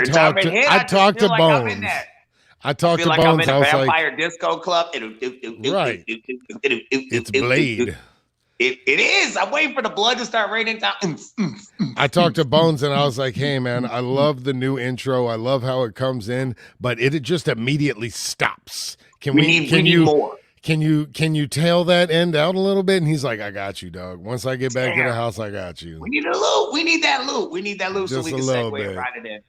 talked to Bones. I talked to Bones. I'm in a I was vampire like, disco club. Right. It's Blade. It is. I'm waiting for the blood to start raining down. I talked to Bones and I was like, hey man, I love the new intro. I love how it comes in, but it just immediately stops. Can we need more. Can you tail that end out a little bit? And he's like, I got you, dog. Once I get back to the house, I got you. We need a loop. We need that loop Just so we can segue and ride it in.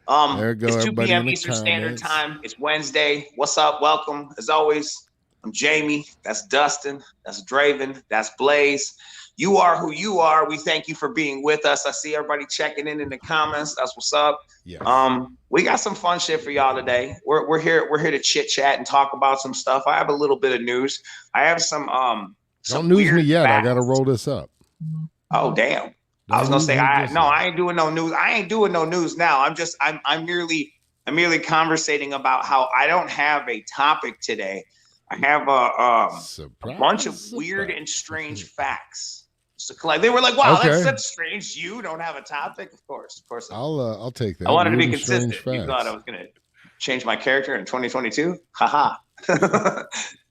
There go, it's 2 everybody p.m. Eastern Standard Time. It's Wednesday. What's up? Welcome. As always, I'm Jamie. That's Dustin. That's Draven. That's Blaze. You are who you are. We thank you for being with us. I see everybody checking in the comments. That's what's up. Yeah. We got some fun shit for y'all today. We're here to chit chat and talk about some stuff. I have a little bit of news. I have some don't news me yet. Facts. I gotta roll this up. Oh damn. I was gonna say I ain't doing no news. I ain't doing no news now. I'm merely conversating about how I don't have a topic today. I have a bunch of weird and strange facts. So they were like, "Wow, that's such strange. You don't have a topic." Of course. I'll take that. I wanted to be consistent. You thought I was gonna change my character in 2022? Haha.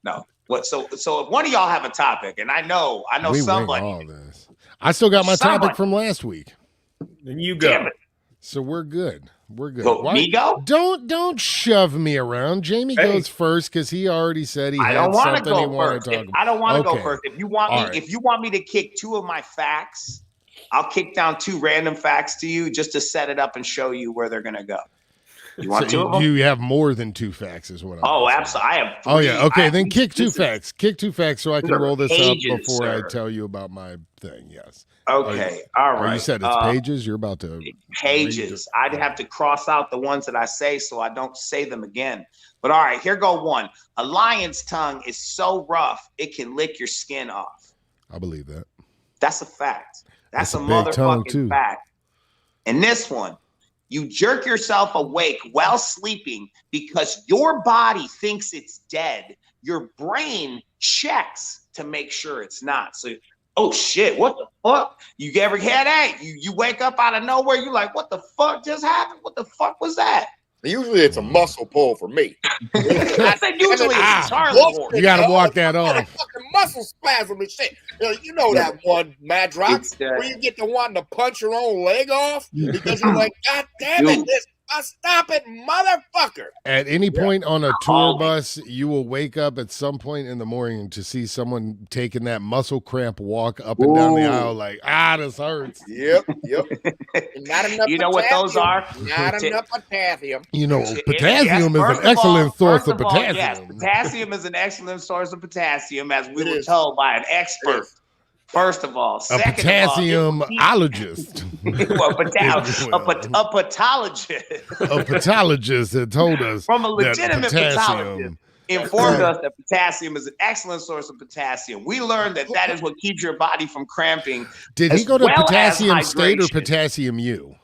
No. What? So if one of y'all have a topic, and I know somebody. All this. I still got my topic from last week. Then you go. So we're good. We're good. Me go? Don't shove me around. Jamie goes first because he already said he had something he wanted to talk about. I don't want to go first. If you want me to kick two of my facts, I'll kick down two random facts to you just to set it up and show you where they're gonna go. You want two of them? You have more than two facts, is what I'm saying. Absolutely. I have 3. Oh yeah. Okay, then kick two facts. Kick two facts so I can roll this up before I tell you about my thing. Yes. Okay, all right. You said it's pages. You're about to pages. I'd have to cross out the ones that I say so I don't say them again. But all right, here go one. A lion's tongue is so rough it can lick your skin off. I believe that. That's a fact. That's a motherfucking fact. And this one, you jerk yourself awake while sleeping because your body thinks it's dead. Your brain checks to make sure it's not. So oh shit, what the fuck? You ever had that? You wake up out of nowhere, you like, what the fuck just happened? What the fuck was that? Usually it's a muscle pull for me. I said usually it's a Charlie horse. You gotta walk that off. Fucking muscle spasm and shit. You know that one, Madrox, where you get the one to punch your own leg off because you're like, God damn it, stop it, motherfucker. At any point on a tour bus, you will wake up at some point in the morning to see someone taking that muscle cramp walk up and down the aisle like, this hurts. Yep. Not enough you know what those are? Not enough potassium. You know, potassium is an excellent source of potassium. Yes, potassium is an excellent source of potassium, as we were told by an expert. First of all, a potassiumologist. a pathologist. A pathologist that told us from a legitimate pathologist informed us that potassium is an excellent source of potassium. We learned that is what keeps your body from cramping. Did he go to Potassium State or Potassium U?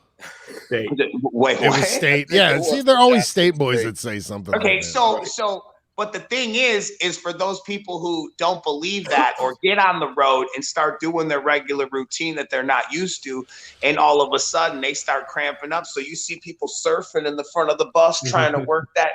State. Wait, it was State. Yeah, see, they're always State boys that say something. Okay, like so. But the thing is for those people who don't believe that or get on the road and start doing their regular routine that they're not used to, and all of a sudden they start cramping up. So you see people surfing in the front of the bus trying to work that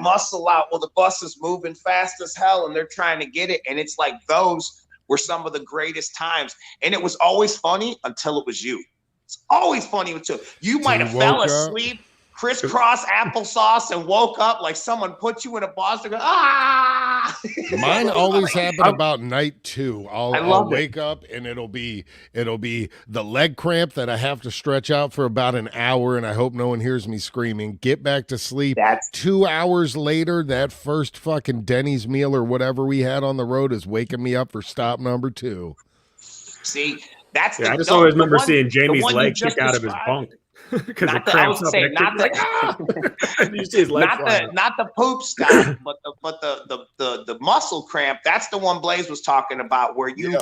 muscle out. Well, the bus is moving fast as hell and they're trying to get it. And it's like those were some of the greatest times. And it was always funny until it was you. It's always funny until you might have fell asleep. Crisscross applesauce and woke up like someone put you in a box and go, Mine always happen about night 2. I'll wake up and it'll be the leg cramp that I have to stretch out for about an hour, and I hope no one hears me screaming. Get back to sleep. 2 hours later, that first fucking Denny's meal or whatever we had on the road is waking me up for stop number 2. See, that's I just always remember seeing Jamie's leg kick out of his bunk. Because it cramps up. Not the poop stuff, but the muscle cramp. That's the one Blaze was talking about, where you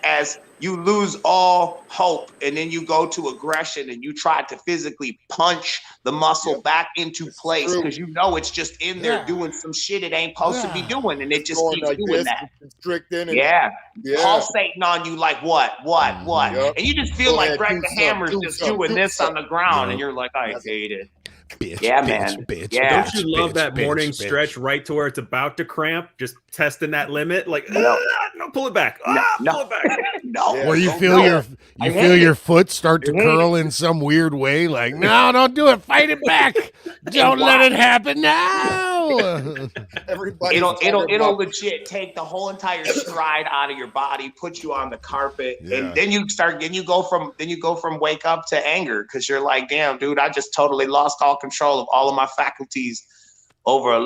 as you lose all hope, and then you go to aggression and you try to physically punch the muscle back into place because you know it's just in there doing some shit it ain't supposed to be doing, and it just keeps like doing that. Constricting and pulsating on you like what? Yep. And you just feel like Greg the Hammer's just doing this on the ground, and you're like, I hate it. Bitch, man. Don't you love that morning stretch right to where it's about to cramp? Just testing that limit, like no, pull it back. Pull it back. No. Where you feel your foot start to curl in some weird way, like no, don't do it. Fight it back. Don't let it happen now. It'll legit take the whole entire stride out of your body, put you on the carpet, and then you go from wake up to anger because you're like, damn, dude, I just totally lost all control of all of my faculties over a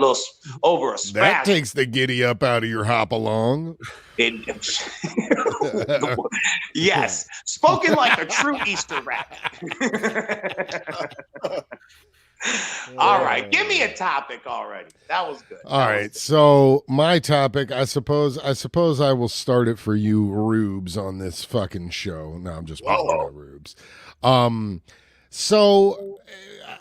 spasm. That takes the giddy up out of your hop along. Yes, spoken like a true Easter rat. All right, give me a topic already. That was good. All right, so my topic, I suppose I will start it for you, Rubes, on this fucking show. No, I'm just playing about Rubes. So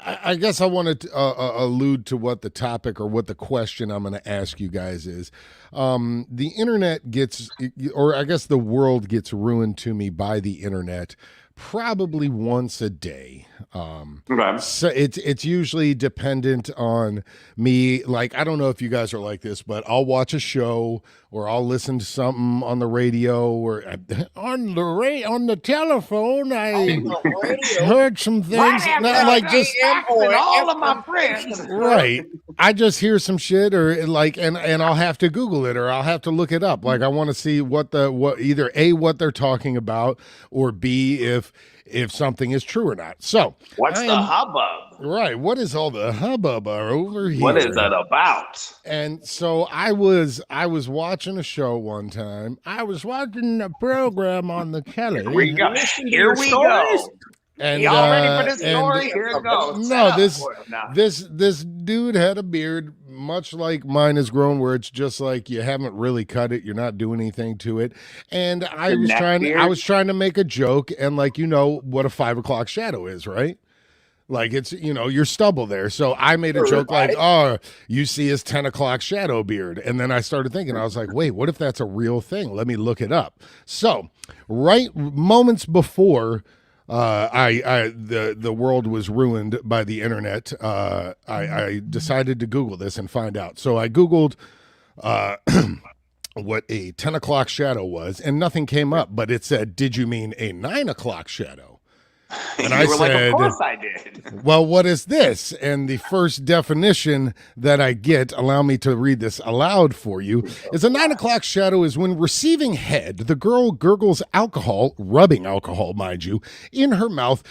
I guess I wanted to allude to what the topic or what the question I'm going to ask you guys is. The internet gets, or I guess the world gets ruined to me by the internet probably once a day. So it's usually dependent on me. Like, I don't know if you guys are like this, but I'll watch a show or I'll listen to something on the radio or on the telephone. I heard some things. Like just all of my friends. Right. I just hear some shit or like, and I'll have to Google it or I'll have to look it up. Like I want to see what either A, what they're talking about, or B, if something is true or not. So what's the hubbub? Right. What is all the hubbub over here? What is that about? And so I was watching a show one time. I was watching a program on the Kelly. Here we go. And y'all ready for this story? Here it goes. No, this dude had a beard, much like mine has grown, where it's just like you haven't really cut it, you're not doing anything to it. And I was trying to make a joke, and like what a 5 o'clock shadow is, right? Like it's your stubble there. So I made a joke like, oh, you see his 10 o'clock shadow beard. And then I started thinking, I was like, wait, what if that's a real thing? Let me look it up. So right moments before the world was ruined by the internet, I decided to Google this and find out. So I Googled what a 10 o'clock shadow was, and nothing came up, but it said, did you mean a 9 o'clock shadow? And I said, of course I did. Well, what is this? And the first definition that I get, allow me to read this aloud for you, is a 9 o'clock shadow is when receiving head, the girl gurgles alcohol, rubbing alcohol, mind you, in her mouth,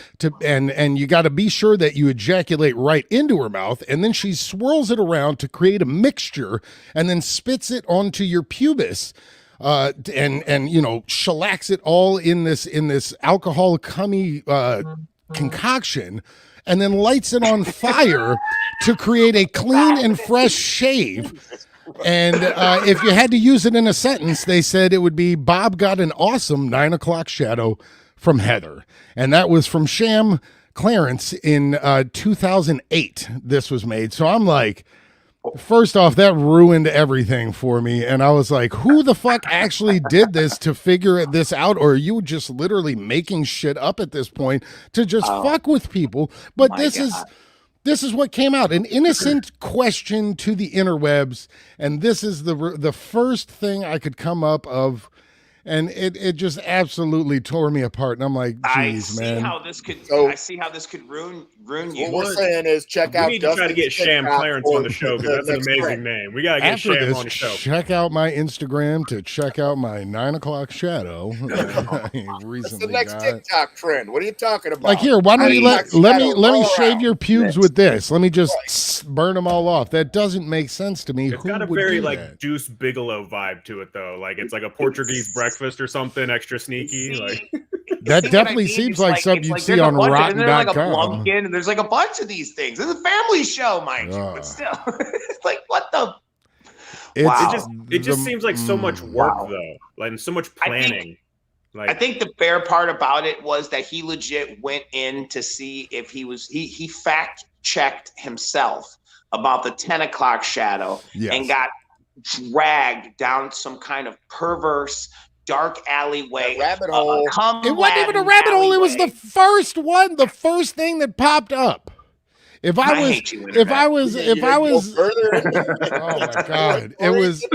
and you got to be sure that you ejaculate right into her mouth, and then she swirls it around to create a mixture and then spits it onto your pubis. And shellacks it all in this alcohol cummy concoction, and then lights it on fire to create a clean and fresh shave. And if you had to use it in a sentence, they said it would be Bob got an awesome 9 o'clock shadow from Heather, and that was from Sham Clarence in 2008. This was made, so I'm like. First off, that ruined everything for me. And I was like, who the fuck actually did this to figure this out? Or are you just literally making shit up at this point to just fuck with people? But this is what came out. An innocent question to the interwebs. And this is the first thing I could come up of. And it just absolutely tore me apart. And I'm like, geez, man. I see how this could ruin you. What we're saying is check out. We need to try to get Sham Clarence on the show because that's an amazing name. We got to get Sham on the show. Check out my Instagram to check out my 9 o'clock shadow. What's the next TikTok trend? What are you talking about? Like here, why don't you let me shave your pubes with this? Let me just burn them all off. That doesn't make sense to me. It's got a very like Deuce Bigelow vibe to it though. Like it's like a Portuguese breakfast or something extra sneaky. Like that definitely seems like something you'd see on Rotten.com. And there's like a bunch of these things. It's a family show, mind you, but still, it's like It just seems like so much work though, like so much planning. I think the fair part about it was that he legit went in to see if he fact checked himself about the 10 o'clock shadow and got dragged down some kind of perverse dark alleyway, rabbit hole. It wasn't even a rabbit hole. It was the first one, the first thing that popped up. If I was, oh my God, it was.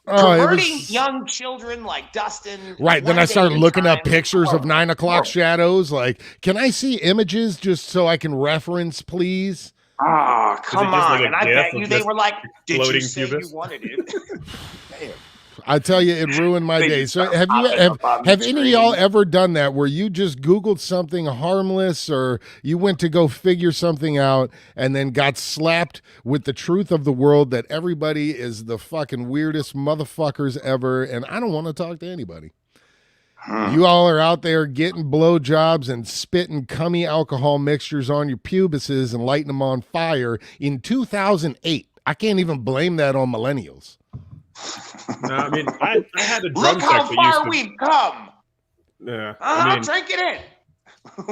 Converting young children like Dustin. Right. Then I started looking up pictures of 9 o'clock shadows. Like, can I see images just so I can reference, please? Oh, come on. And I bet you they were like, did you say you wanted it? Damn. I tell you, it ruined my day. So have any of y'all ever done that where you just Googled something harmless or you went to go figure something out and then got slapped with the truth of the world that everybody is the fucking weirdest motherfuckers ever and I don't want to talk to anybody? You all are out there getting blowjobs and spitting cummy alcohol mixtures on your pubises and lighting them on fire in 2008. I can't even blame that on millennials. No, I mean, I had a drum Look how far we've come. Yeah, drink it in.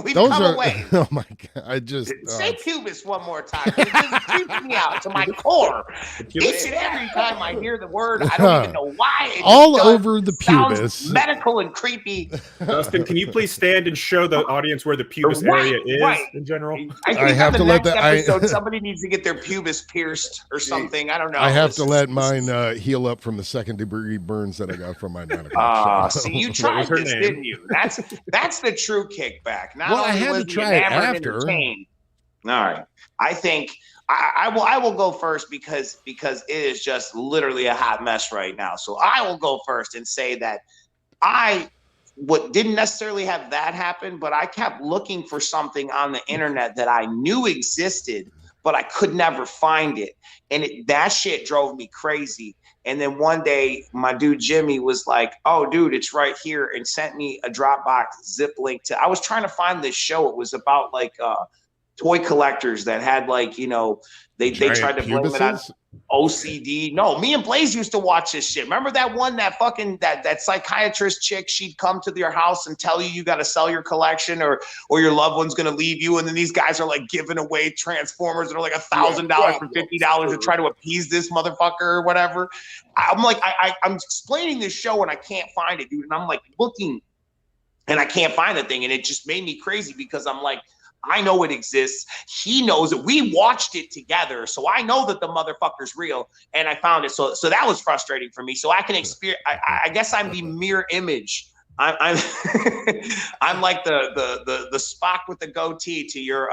We've Those come are, away. Oh my God! I just say pubis one more time. It just creeps me out to my core. Each and every time I hear the word, I don't even know why. It all over the pubis, medical and creepy. Dustin, can you please stand and show the audience where the pubis area is in general? I have to let that. Somebody needs to get their pubis pierced or something. I don't know. I have to let mine heal up from the 2nd-degree burns that I got from my 9 o'clock show. See, you tried this, didn't you? That's the true kickback. I had to try it after. All right, I think I will go first because it is just literally a hot mess right now. So I will go first and say that I didn't necessarily have that happen, but I kept looking for something on the internet that I knew existed, but I could never find it, and that shit drove me crazy. And then one day, my dude Jimmy was like, "Oh, dude, it's right here," and sent me a Dropbox zip link to. I was trying to find this show. It was about like toy collectors that had like they tried to blame it on OCD. No, me and Blaze used to watch this shit. Remember that one that psychiatrist chick? She'd come to your house and tell you got to sell your collection or your loved one's gonna leave you. And then these guys are like giving away Transformers that are like $1,000 for $50 to try to appease this motherfucker or whatever. I'm like, I'm explaining this show and I can't find it, dude. And I'm like looking and I can't find the thing. And it just made me crazy because I'm like, I know it exists. He knows it. We watched it together. So I know that the motherfucker's real. And I found it. So that was frustrating for me. So I can experience, I guess I'm the mirror image. I'm I'm like the Spock with the goatee to your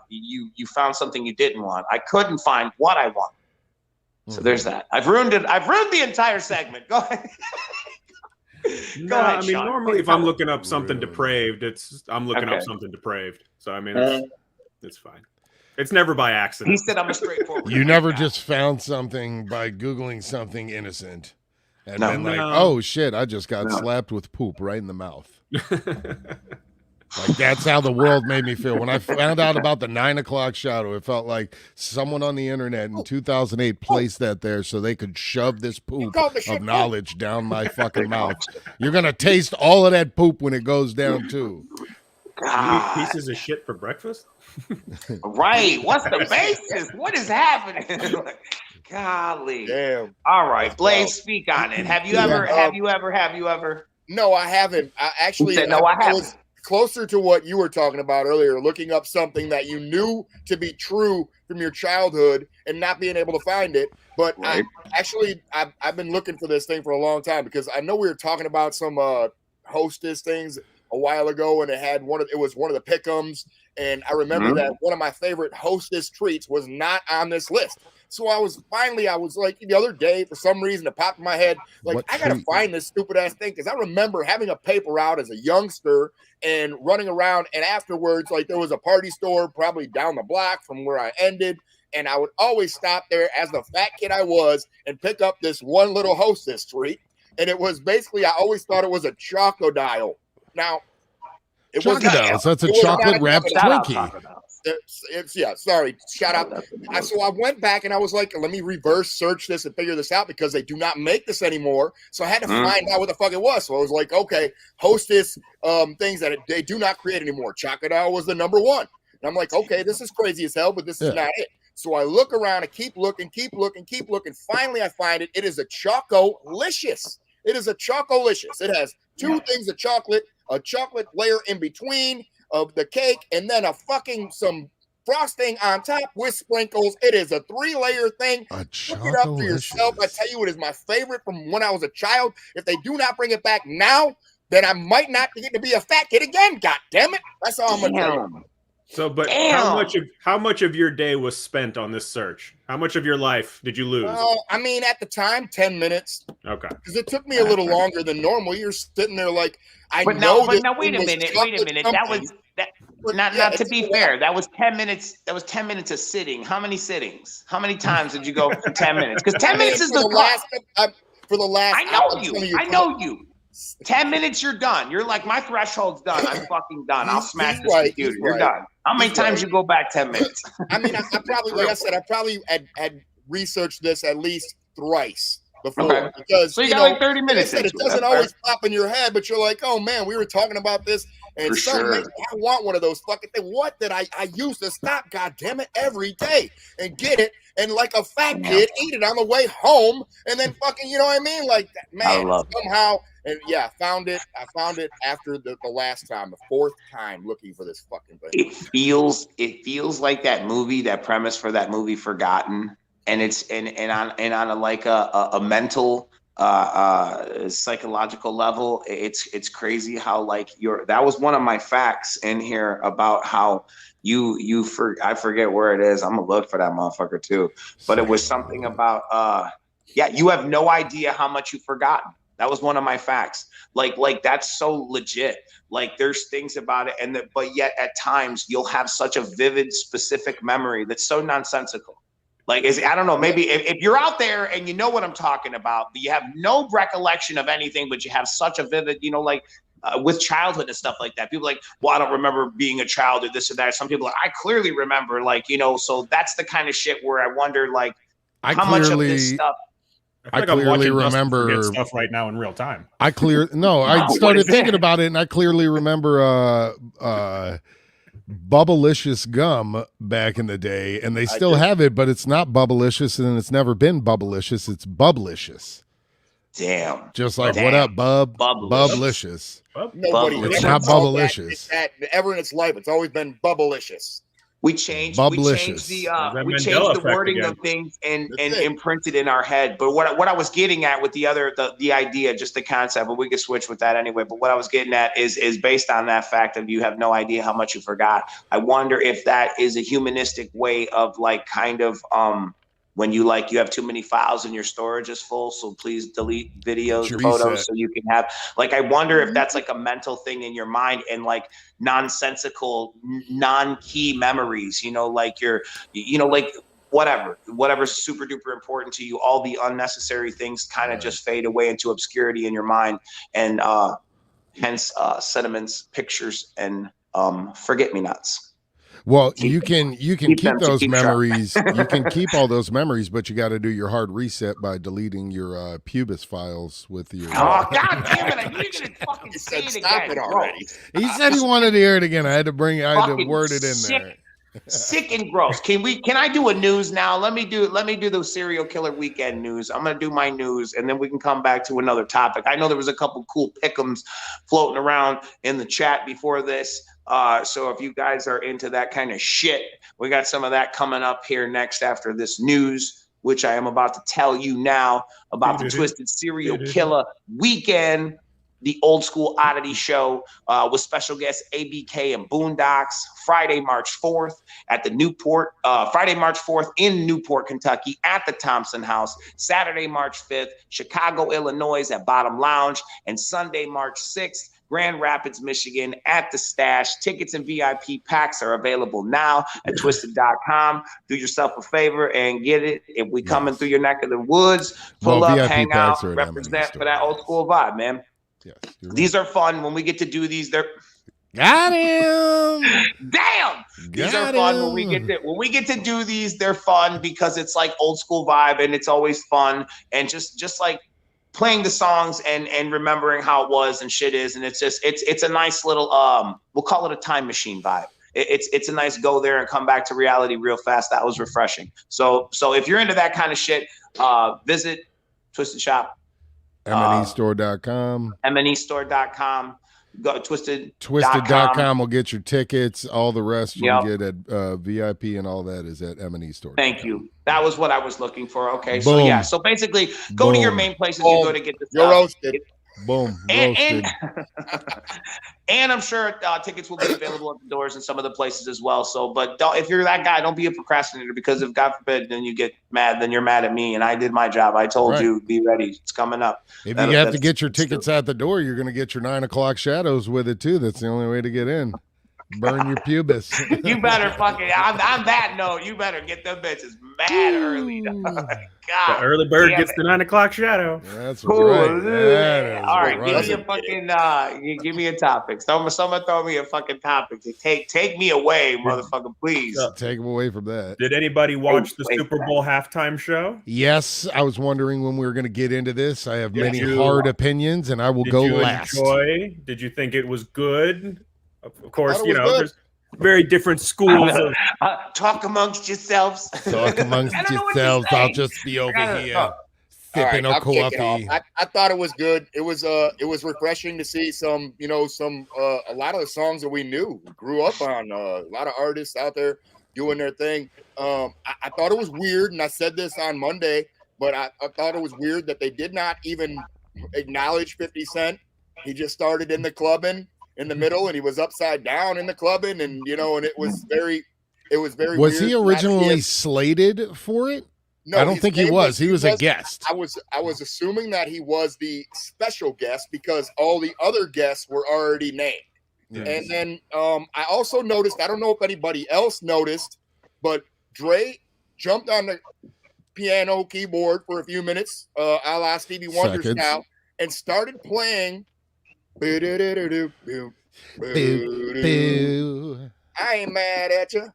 you found something you didn't want. I couldn't find what I want. So there's that. I've ruined it. I've ruined the entire segment. Go ahead. Go ahead, I mean, Sean. Normally if I'm looking up something depraved, I'm looking up something depraved. So I mean, it's fine. It's never by accident. He said I'm a straightforward. You never just found something by Googling something innocent and then oh shit, I just got slapped with poop right in the mouth. Like that's how the world made me feel. When I found out about the 9 o'clock shadow, it felt like someone on the internet in 2008 placed that there so they could shove this poop of knowledge down my fucking mouth. You're going to taste all of that poop when it goes down too. You eat pieces of shit for breakfast? Right. What's the basis? What is happening? Golly. Damn. All right. Blaze, speak on it. Have you ever? No, I haven't. I haven't. Closer to what you were talking about earlier, looking up something that you knew to be true from your childhood and not being able to find it. But right. I've been looking for this thing for a long time because I know we were talking about some hostess things a while ago, and it was one of the pick'ems, and I remember that one of my favorite hostess treats was not on this list. So I was like the other day, for some reason, it popped in my head, like, I gotta find this stupid ass thing, because I remember having a paper route as a youngster and running around, and afterwards, like, there was a party store probably down the block from where I ended, and I would always stop there as the fat kid I was and pick up this one little hostess treat, and it was basically, I always thought it was a Chocodile. Now, it was Chocodiles. That's a chocolate wrapped Twinkie. Sorry. Shout out. So I went back and I was like, let me reverse search this and figure this out because they do not make this anymore. So I had to find out what the fuck it was. So I was like, okay, Hostess things that they do not create anymore. Chocolate was the number one. And I'm like, okay, this is crazy as hell, but this is not it. So I look around and keep looking. Finally, I find it. It is a Chocolicious. It is a Chocolicious. It has two things of chocolate, a chocolate layer in between of the cake, and then some frosting on top with sprinkles. It is a 3-layer thing. Look it up for yourself. I tell you, it is my favorite from when I was a child. If they do not bring it back now, then I might not get to be a fat kid again. God damn it. That's all I'm going to tell you. So, but how much of your day was spent on this search? How much of your life did you lose? Well, I mean, at the time, 10 minutes. Okay. Because it took me a little longer than normal. You're sitting there like, wait a minute. That was not to be fair. That was 10 minutes. That was 10 minutes of sitting. How many sittings? How many times did you go for 10 minutes? Because 10 minutes is the last. For the last. I know you. 10 minutes, you're done. You're like, my threshold's done. I'm fucking done. I'll smash this computer. You're done. How many times you go back 10 minutes? I mean, I probably, like I said, I probably had researched this at least thrice before. Okay. Because, so you got like 30 minutes. It doesn't always pop in your head, but you're like, oh man, we were talking about this. And I want one of those fucking things. What did I used to stop, God damn it, every day and get it. And like a fat kid, eat it on the way home. And then fucking, you know what I mean? Like, man, somehow. And I found it after the last time, the 4th time looking for this fucking thing. It feels like that movie, that premise for that movie, Forgotten. And it's on a mental psychological level, it's crazy how that was one of my facts in here about how I forget where it is. I'm gonna look for that motherfucker too. But it was something about you have no idea how much you've forgotten. That was one of my facts. Like that's so legit. Like there's things about it, but yet at times you'll have such a vivid, specific memory that's so nonsensical. Like, I don't know, maybe if you're out there and you know what I'm talking about, but you have no recollection of anything, but you have such a vivid, with childhood and stuff like that. People are like, well, I don't remember being a child or this or that. Some people are like, I clearly remember, so that's the kind of shit where I wonder, how much of this stuff. I clearly remember stuff right now in real time. I started thinking about it, and I clearly remember Bubblicious gum back in the day, and they still have it, but it's not Bubblicious, and it's never been Bubblicious. It's Bubblicious. Damn. Just like, what up, Bub? Bubblicious. It's not Bubblicious. Ever in its life, it's always been Bubblicious. We changed the wording of things and imprinted in our head. But what I was getting at with the idea, just the concept, but we could switch with that anyway. But what I was getting at is based on that fact of you have no idea how much you forgot. I wonder if that is a humanistic way of when you have too many files and your storage is full, so please delete videos, photos, so you can have I wonder if that's a mental thing in your mind and nonsensical, non-key memories, whatever's super duper important to you, all the unnecessary things kind of just fade away into obscurity in your mind, and hence sentiments, pictures, and forget-me-nots. Well, you can keep those memories. You can keep all those memories, but you got to do your hard reset by deleting your pubis files with your. Oh God damn it! I knew you gonna fucking say it again already. He said he wanted to hear it again. I had to word it in there. Sick and gross. Can I do a news now? Let me do the serial killer weekend news. I'm gonna do my news, and then we can come back to another topic. I know there was a couple cool pick'ems floating around in the chat before this. So if you guys are into that kind of shit, we got some of that coming up here next after this news, which I am about to tell you now about the Twiztid Serial Killer Weekend, the old school oddity show with special guests ABK and Boondocks, Friday, March 4th at the Newport, Friday, March 4th in Newport, Kentucky at the Thompson House, Saturday, March 5th, Chicago, Illinois at Bottom Lounge, and Sunday, March 6th, Grand Rapids, Michigan at the Stash. Tickets and VIP packs are available now at Twiztid.com. Do yourself a favor and get it. If we coming through your neck of the woods, pull up, VIP hang out, represent for that old school vibe, man. Yes, these are fun when we get to do these. Got him. Damn. These are fun when we get to do these. They're fun because it's like old school vibe and it's always fun and just like playing the songs and remembering how it was and shit is, and it's a nice little we'll call it a time machine vibe. It's a nice go there and come back to reality real fast. That was refreshing. So if you're into that kind of shit, visit Twiztid Shop, MNEstore.com. MNEstore.com. Go to Twiztid.com will get your tickets. All the rest you can get at VIP and all that is at MNEstore. Thank you. That was what I was looking for. Okay, boom. So basically, go to your main places you go to get the stuff. You're roasted. Boom. And I'm sure tickets will be available at the doors and some of the places as well. So, but if you're that guy, don't be a procrastinator, because if God forbid, then you get mad, then you're mad at me. And I did my job. I told you, be ready. It's coming up. If you have to get your tickets at the door, you're going to get your 9 o'clock shadows with it too. That's the only way to get in. Burn your pubis. You better fucking, on that note, you better get them bitches mad early. God, the early bird gets the 9 o'clock shadow. That's right. All right, give me a fucking, give me a topic. Someone throw me a fucking topic. Take me away, motherfucker, please. Take them away from that. Did anybody watch the Super Bowl halftime show? Yes, I was wondering when we were going to get into this. I have many hard opinions, and I will go last. Did you think it was good? Of course, there's very different schools. Talk amongst yourselves. Talk amongst yourselves. I'll just be over here sipping a coffee. I thought it was good. It was refreshing to see some a lot of the songs that we knew, grew up on. A lot of artists out there doing their thing. I thought it was weird, and I said this on Monday, but I thought it was weird that they did not even acknowledge 50 Cent. He just started in the clubbing in the middle, and he was upside down in the clubbing, and and it was very Was weird. he originally slated for it? No, I don't think he was. He was a guest. I was assuming that he was the special guest because all the other guests were already named. Yes. And then I also noticed, I don't know if anybody else noticed, but Dre jumped on the piano keyboard for a few minutes, a la Stevie Wonder style, and started playing. I ain't mad at you.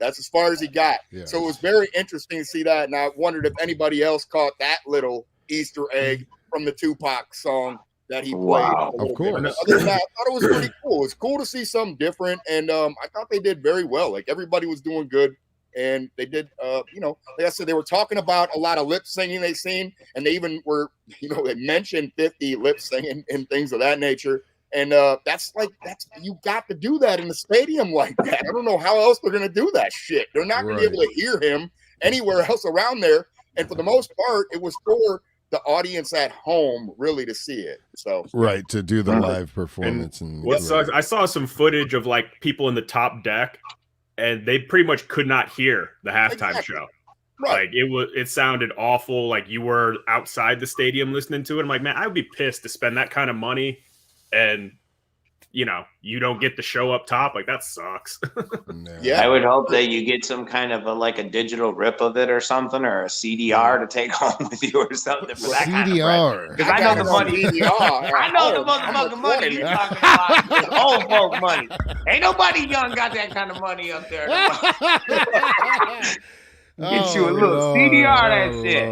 That's as far as he got. Yeah. So it was very interesting to see that. And I wondered if anybody else caught that little Easter egg from the Tupac song that he played. Wow, of course. Other than that, I thought it was pretty cool. It's cool to see something different. And I thought they did very well. Like, everybody was doing good. And they did, like I said, they were talking about a lot of lip singing they seen, and they even were, they mentioned 50 lip singing and things of that nature. And that's you got to do that in a stadium like that. I don't know how else they're gonna do that shit. They're not gonna be able to hear him anywhere else around there. And for the most part, it was for the audience at home really to see it. So to do the live performance. And what sucks, I saw some footage of like people in the top deck, and they pretty much could not hear the halftime show. Right. Like it sounded awful. Like you were outside the stadium listening to it. I'm like, man, I would be pissed to spend that kind of money and you don't get the show up top. Like, that sucks. Yeah, I would hope that you get some kind of a digital rip of it or something, or a CDR to take home with you or something for that CDR. Because I know the money. I know the motherfucking money you're talking about. It's old folk money. Ain't nobody young got that kind of money up there. Get you a little CDR that shit.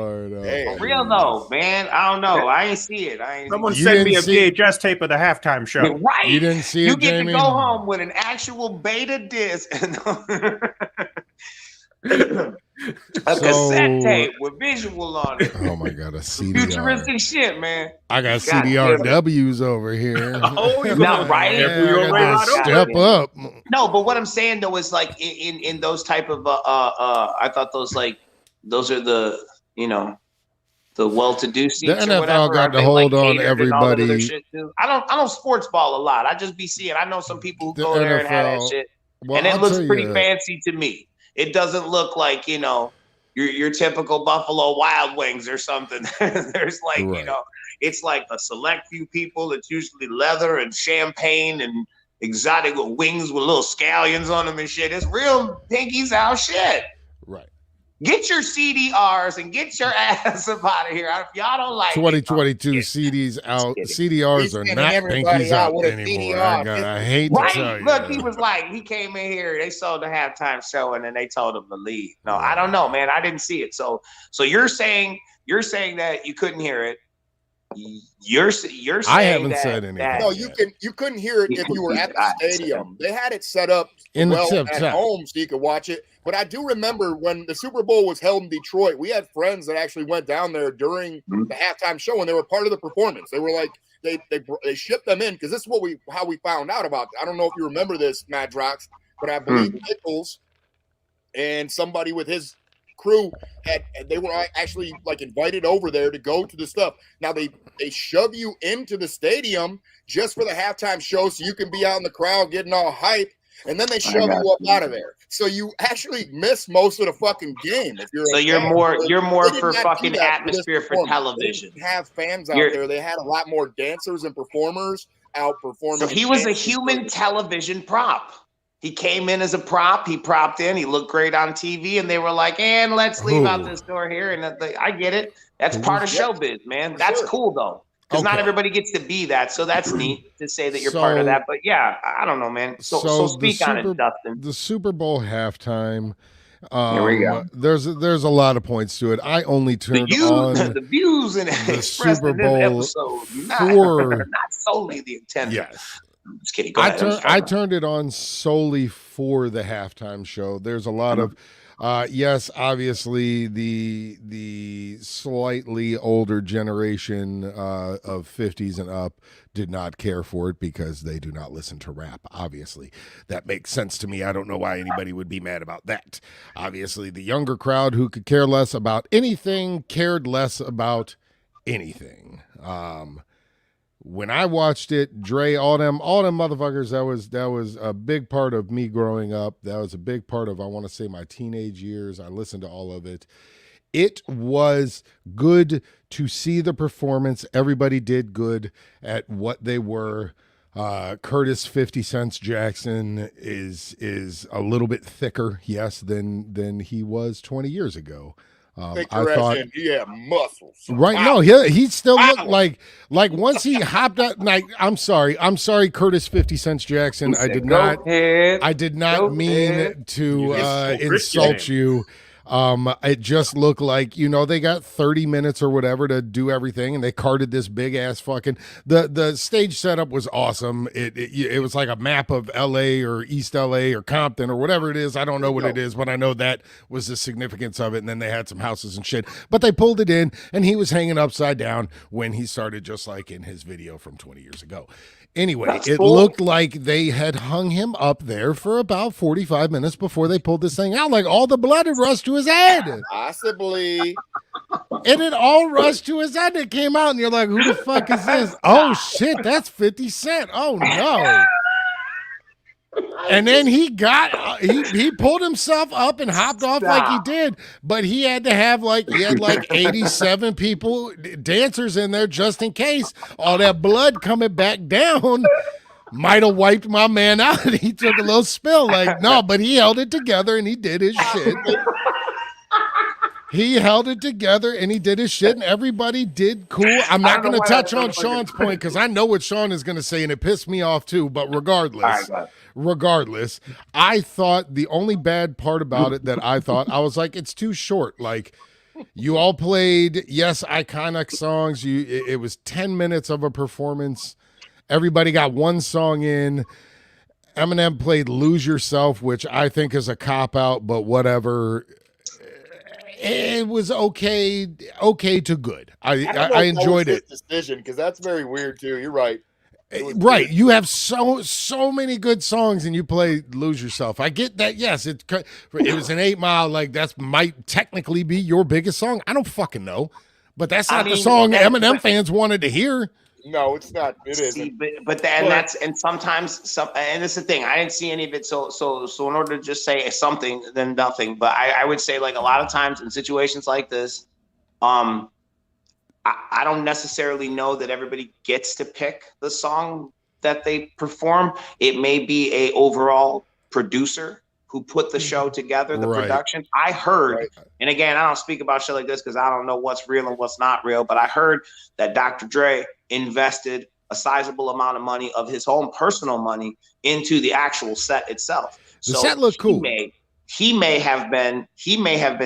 For real though, man. I don't know. I ain't see it. Someone sent me a VHS tape of the halftime show. Right. You didn't see it, You get Jamie? to go home with an actual beta disc and a cassette tape with visual on it. Oh my god, a CDR. Futuristic shit, man. I got CDRWs over here. Oh, you're not right. Step up. No, but what I'm saying though is like in those type of I thought those are the the well-to-do seats. The NFL got to hold on everybody. I don't sports ball a lot. I just be seeing. I know some people who go there and have that shit, and it looks pretty fancy to me. It doesn't look like your typical Buffalo Wild Wings or something. There's it's like a select few people. It's usually leather and champagne and exotic wings with little scallions on them and shit. It's real pinky style shit. Right. Get your CDRs and get your ass up out of here. If y'all don't like 2022 CDs out. CDRs are not pinkies out anymore. I hate to tell you. Look, he was like, he came in here, they sold the halftime show, and then they told him to leave. No, I don't know, man. I didn't see it. So you're saying that you couldn't hear it. You're saying I haven't said anything. No, you couldn't hear it if you were at the stadium. They had it set up at home so you could watch it. But I do remember when the Super Bowl was held in Detroit, we had friends that actually went down there during the halftime show, and they were part of the performance. They were like, they shipped them in because this is how we found out about it. I don't know if you remember this, Madrox, but I believe Nichols and somebody with his crew they were actually like invited over there to go to the stuff. Now they shove you into the stadium just for the halftime show so you can be out in the crowd getting all hype, and then they shove you up out of there. So you actually miss most of the fucking game. If you're more for fucking atmosphere for television. They didn't have fans out there. They had a lot more dancers and performers out performing. So he was a human television prop. He came in as a prop. He propped in. He looked great on TV, and they were like, "And let's leave out this door here." And I get it. That's part of showbiz, man. That's cool though, because not everybody gets to be that. So that's neat to say that you're part of that. But yeah, I don't know, man. So speak on it, Dustin. The Super Bowl halftime. Here we go. There's a lot of points to it. I only turned on the views and the Super Bowl episode, not solely the intent. Yes. I'm just kidding. I turned it on solely for the halftime show. There's a lot of, yes, obviously the slightly older generation of 50s and up did not care for it because they do not listen to rap. Obviously, that makes sense to me. I don't know why anybody would be mad about that. Obviously, the younger crowd who could care less about anything cared less about anything. When I watched it, Dre, all them motherfuckers, that was a big part of me growing up. That was a big part of, I want to say, my teenage years. I listened to all of it. It was good to see the performance. Everybody did good at what they were. Curtis 50 Cent Jackson is a little bit thicker, yes, than he was 20 years ago. I thought he had muscles. Right? Wow. No, he still looked like once he hopped up. Like I'm sorry, Curtis 50 Cent Jackson. I did not mean to insult you. It just looked like, they got 30 minutes or whatever to do everything, and they carted this big ass fucking the stage setup was awesome. It was like a map of LA or East LA or Compton or whatever it is. I don't know what it is, but I know that was the significance of it. And then they had some houses and shit, but they pulled it in, and he was hanging upside down when he started, just like in his video from 20 years ago. Anyway, it looked like they had hung him up there for about 45 minutes before they pulled this thing out. Like all the blood had rushed to his head. Possibly. And it all rushed to his head. It came out, and you're like, who the fuck is this? Oh, shit, that's 50 Cent. Oh, no. And then he pulled himself up and hopped off like he did, but he had 87 people, dancers in there just in case all that blood coming back down might have wiped my man out. He took a little spill, but he held it together and he did his shit. He held it together and he did his shit, and everybody did cool. I'm not going to touch on Sean's point because I know what Sean is going to say, and it pissed me off too. But regardless, I thought the only bad part about it I was like, it's too short. Like, you all played, yes, iconic songs. It was 10 minutes of a performance. Everybody got one song in. Eminem played "Lose Yourself," which I think is a cop-out, but whatever. It was okay to good. I enjoyed it. Decision, because that's very weird too. You're right. Right. You have so many good songs, and you play "Lose Yourself." I get that. Yes, it was an 8 Mile. Like, that might technically be your biggest song. I don't fucking know, but that's not the song Eminem fans wanted to hear. No, it's not. It isn't. Sometimes and it's the thing. I didn't see any of it. So in order to just say something, then nothing. But I would say, like, a lot of times in situations like this, I don't necessarily know that everybody gets to pick the song that they perform. It may be a overall producer who put the show together, the production. I heard, and again, I don't speak about shit like this because I don't know what's real and what's not real, but I heard that Dr. Dre invested a sizable amount of money of his own personal money into the actual set itself. The set looked cool. He may have been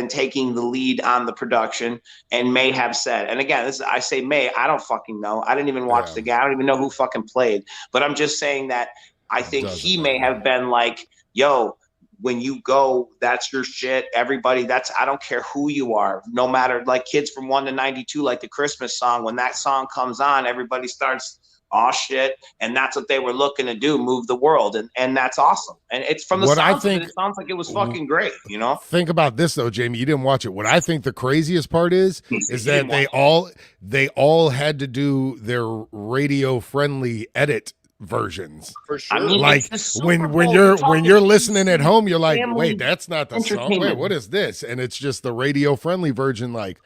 taking the lead on the production and may have said, and again, I say may, I don't fucking know. I didn't even watch the game. I don't even know who fucking played, but I'm just saying that I think he may have been like, yo, when you go, that's your shit. Everybody, I don't care who you are, no matter, like Kids from 1 to 92, like the Christmas song, when that song comes on, everybody starts, oh shit, and that's what they were looking to do, move the world, and that's awesome. And it's from the sounds of it sounds like it was fucking great, you know. Think about this though, Jamie. You didn't watch it. What I think the craziest part is that they all had to do their radio friendly edit versions. For sure. I mean, like when you're listening at home, you're like, wait, that's not the song. Wait, what is this? And it's just the radio friendly version, like,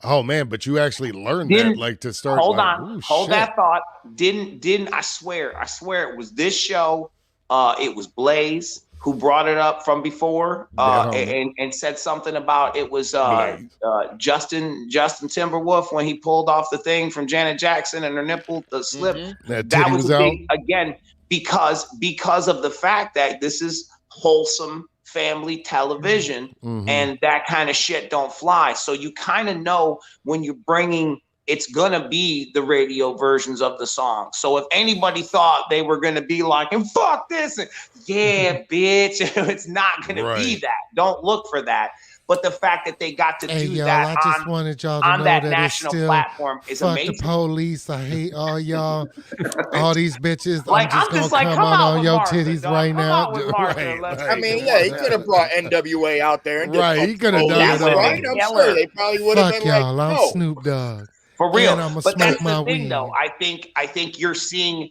oh man, but you actually learned that, like, to start. Hold on, hold that thought. Didn't I swear it was this show. It was Blaze who brought it up from before, and said something about it was Justin Timberwolf when he pulled off the thing from Janet Jackson and her nipple, the slip. That was a big, again, because of the fact that this is wholesome family television, and that kind of shit don't fly. So you kind of know when you're bringing, it's gonna be the radio versions of the song. So if anybody thought they were gonna be like, and fuck this, and yeah, bitch, it's not gonna be that. Don't look for that. But the fact that they got to do that on that national platform is amazing. Fuck the police. I hate all y'all. All these bitches. Like, I'm just gonna come on your titties right now. I mean, yeah, he could have brought NWA out there. And he could have done it. Right? I'm sure they probably would have been y'all, like, I'm Snoop Dogg. For real, but that's the thing, though. I think you're seeing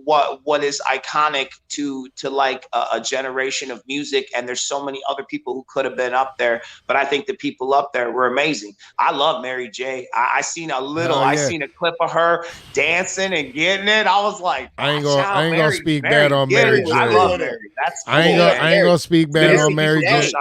what is iconic to like a generation of music, and there's so many other people who could have been up there, but I think the people up there were amazing. I love Mary J. I seen I seen a clip of her dancing and getting it. I was like, I ain't gonna speak bad on Mary J. I love Mary. That's cool. I ain't gonna speak bad on Mary J.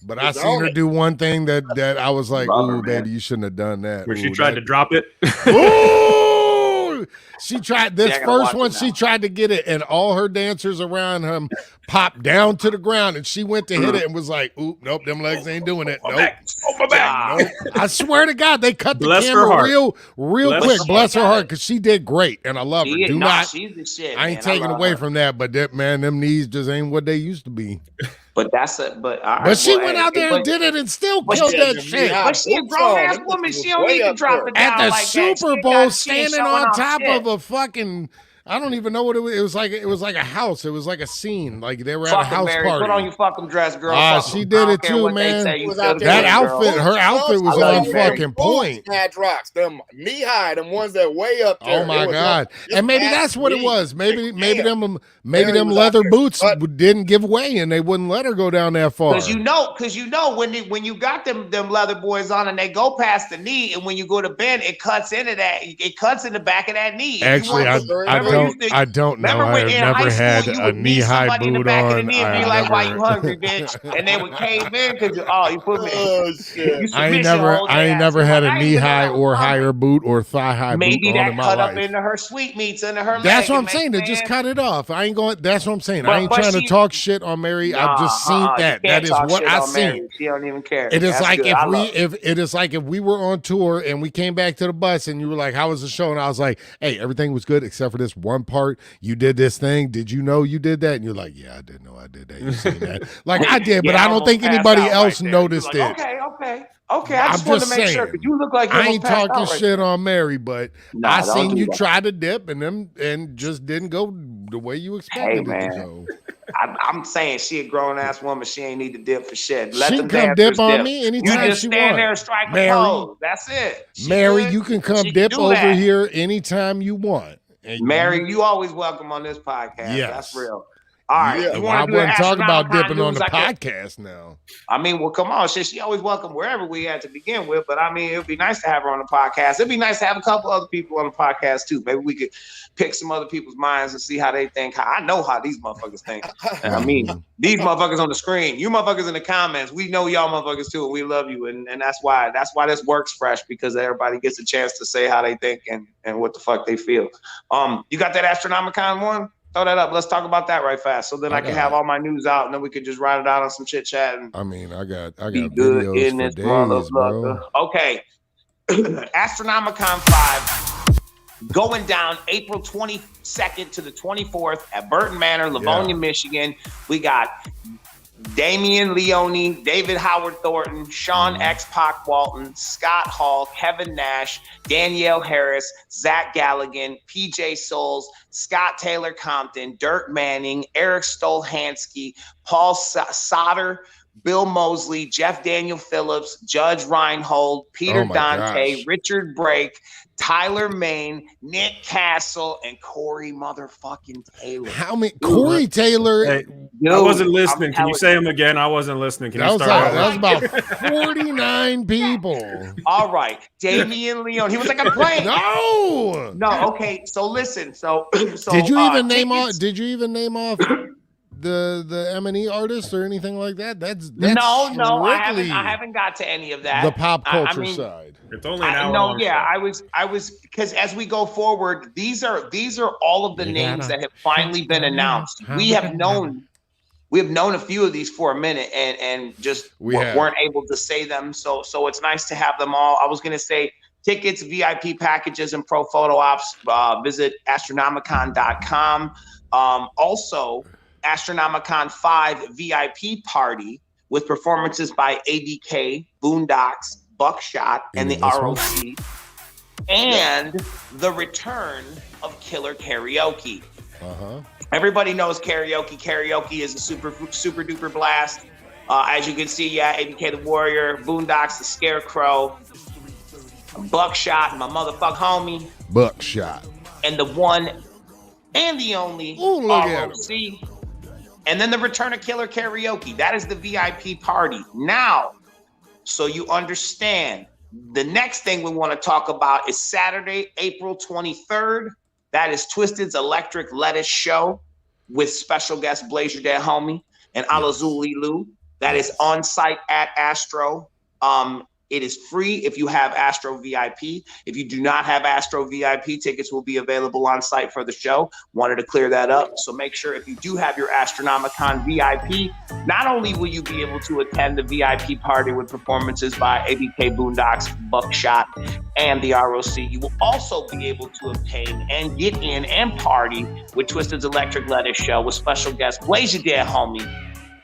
But I seen her do one thing that I was like, ooh, baby, you shouldn't have done that. Where she tried to drop it. Ooh! She tried this first one. She tried to get it, and all her dancers around him popped down to the ground, and she went to hit it and was like, "Oop, nope, them legs ain't doing it. Nope, my back. Nope. I swear to God, they cut the camera real quick. Bless her heart, because she did great, and I love her. She's the shit. I ain't taking away from that, but them knees just ain't what they used to be. But she went out there and did it and still killed that shit. But she a grown ass woman. She don't need to drop it down at the like Super Bowl, standing on top of a fucking. I don't even know what it was. It was like a house. It was like a scene. Like they were at a house party. Put on your fucking dress, girl. She did it too, man. That outfit, her outfit was on fucking point. Had rocks, them knee high, them ones that way up there. Oh my God! And maybe that's what it was. Maybe them leather boots didn't give way, and they wouldn't let her go down that far. Because you know when you got them leather boys on and they go past the knee, and when you go to bend, it cuts into that. It cuts in the back of that knee. Actually, I don't know. I've never had a knee-high boot on. And be like, "Why you hungry, bitch?" And they would cave in because you put me. I ain't never had a knee-high or higher boot or thigh-high boot on in my life. Maybe that cut up into her sweetmeats into her. That's what I'm saying. They just cut it off. I ain't going. That's what I'm saying. I ain't trying to talk shit on Mary. I've just seen that. That is what I seen. She don't even care. It is like if we were on tour and we came back to the bus and you were like, "How was the show?" And I was like, "Hey, everything was good except for this one part. You did this thing. Did you know you did that?" And you're like, "Yeah, I didn't know I did that." You seen that? Like I did, but I don't think anybody else noticed it. Okay. I just wanted to make sure because you look like I ain't talking shit on Mary, but I seen you try to dip and just didn't go the way you expected it to go. I'm saying she a grown ass woman. She ain't need to dip for shit. Let them come dip on me anytime you just she stand want. there and strike the pose. That's it. Mary, you can come dip over here anytime you want. Mary, you always welcome on this podcast. Yes. That's real. All right. Yeah, I wasn't talking about dipping on the podcast now. I mean, well, come on. She always welcome wherever we had to begin with. But I mean, it would be nice to have her on the podcast. It'd be nice to have a couple other people on the podcast too. Maybe we could pick some other people's minds and see how they think. I know how these motherfuckers think. And I mean, these motherfuckers on the screen, you motherfuckers in the comments, we know y'all motherfuckers too, and we love you. And that's why this works fresh, because everybody gets a chance to say how they think and what the fuck they feel. You got that Astronomicon one? Throw that up. Let's talk about that right fast, so then I can have all my news out, and then we can just write it out on some chit chat. I mean, I got videos in this days, bro. Okay, Astronomicon 5 going down April 22nd to the 24th at Burton Manor, Livonia, Michigan. We got Damian Leone, David Howard Thornton, Sean X-Pac Walton, Scott Hall, Kevin Nash, Danielle Harris, Zach Galligan, PJ Souls, Scott Taylor Compton, Dirk Manning, Eric Stolhansky, Paul Sauter, Bill Mosley, Jeff Daniel Phillips, Judge Reinhold, Peter Dante, Richard Brake, Tyler Main, Nick Castle, and Corey motherfucking Taylor. How many? Corey Taylor? Hey, I wasn't listening. Can you say them again? I wasn't listening. Can you start? That was about 49 people. All right. Damian Leone. He was like, I'm playing. No. Okay. So listen. So did you even name off? Did you even name off the M&E artists or anything like that? That's no. I haven't got to any of that. The pop culture side. It's only an hour long. Yeah, I was because as we go forward, these are all of the names that have finally been announced. We have known a few of these for a minute and just weren't able to say them. So it's nice to have them all. I was gonna say tickets, VIP packages, and pro photo ops. Visit astronomicon.com. Also, Astronomicon 5 VIP party with performances by ABK, Boondocks, Buckshot, and the ROC, and the return of Killer Karaoke. Everybody knows karaoke. Karaoke is a super duper blast. As you can see, ABK the Warrior, Boondocks the Scarecrow, Buckshot, my motherfuck homie, Buckshot, and the one and the only ROC. And then the return of Killer Karaoke. That is the VIP party. Now, so you understand, the next thing we want to talk about is Saturday, April 23rd. That is Twiztid's Electric Lettuce Show with special guest Blazer Dead Homie and Alazuli Lou. That is on site at Astro. It is free if you have Astro VIP. If you do not have Astro VIP, tickets will be available on site for the show. Wanted to clear that up. So make sure if you do have your Astronomicon VIP, not only will you be able to attend the VIP party with performances by ABK Boondocks, Buckshot, and the ROC, you will also be able to obtain and get in and party with Twiztid's Electric Lettuce Show with special guest Blazer Dead Homie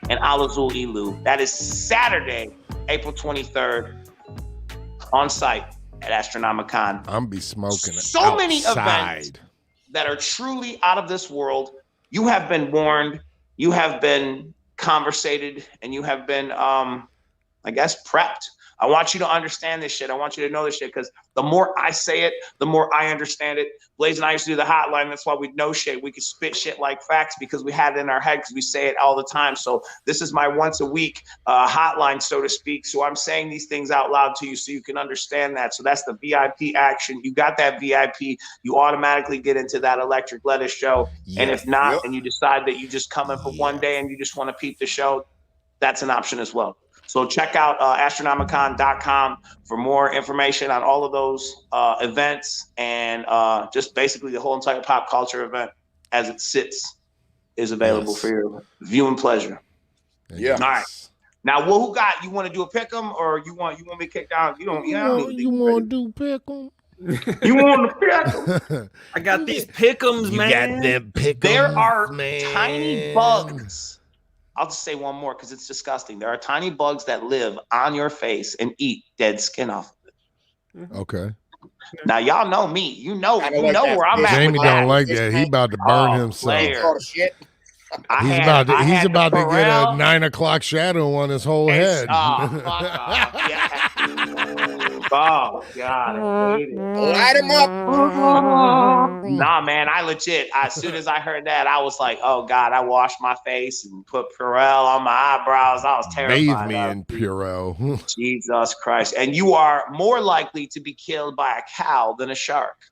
and Alazul Ilu. That is Saturday, April 23rd. On site at Astronomicon. I'm be smoking so many events that are truly out of this world. You have been warned, you have been conversated, and you have been, I guess, prepped. I want you to understand this shit. I want you to know this shit, because the more I say it, the more I understand it. Blaze and I used to do the hotline. That's why we know shit. We could spit shit like facts because we had it in our head, because we say it all the time. So this is my once a week hotline, so to speak. So I'm saying these things out loud to you so you can understand that. So that's the VIP action. You got that VIP, you automatically get into that Electric Lettuce Show. Yes. And if not, and you decide that you just come in for one day and you just want to peep the show, that's an option as well. So check out astronomicon.com for more information on all of those events, and just basically the whole entire pop culture event as it sits is available for your viewing pleasure. Yeah. All right. Now, who got? You want to do a pick 'em, or you want me to kick down? You want to do pick 'em? You want to pick 'em? I got these pick'ems, man. You got them pick'ems, there are man. Tiny bugs. I'll just say one more because it's disgusting. There are tiny bugs that live on your face and eat dead skin off of it. Okay. Now y'all know me. You know where I'm at. Jamie don't like that. He about to burn himself. He's about to get a 9 o'clock shadow on his whole head. Oh, fuck off. Yeah. Oh God, I hate it. Light him up. Nah, man, I legit. As soon as I heard that, I was like, "Oh God!" I washed my face and put Purell on my eyebrows. I was terrified. Bathe me in Purell. Jesus Christ! And you are more likely to be killed by a cow than a shark.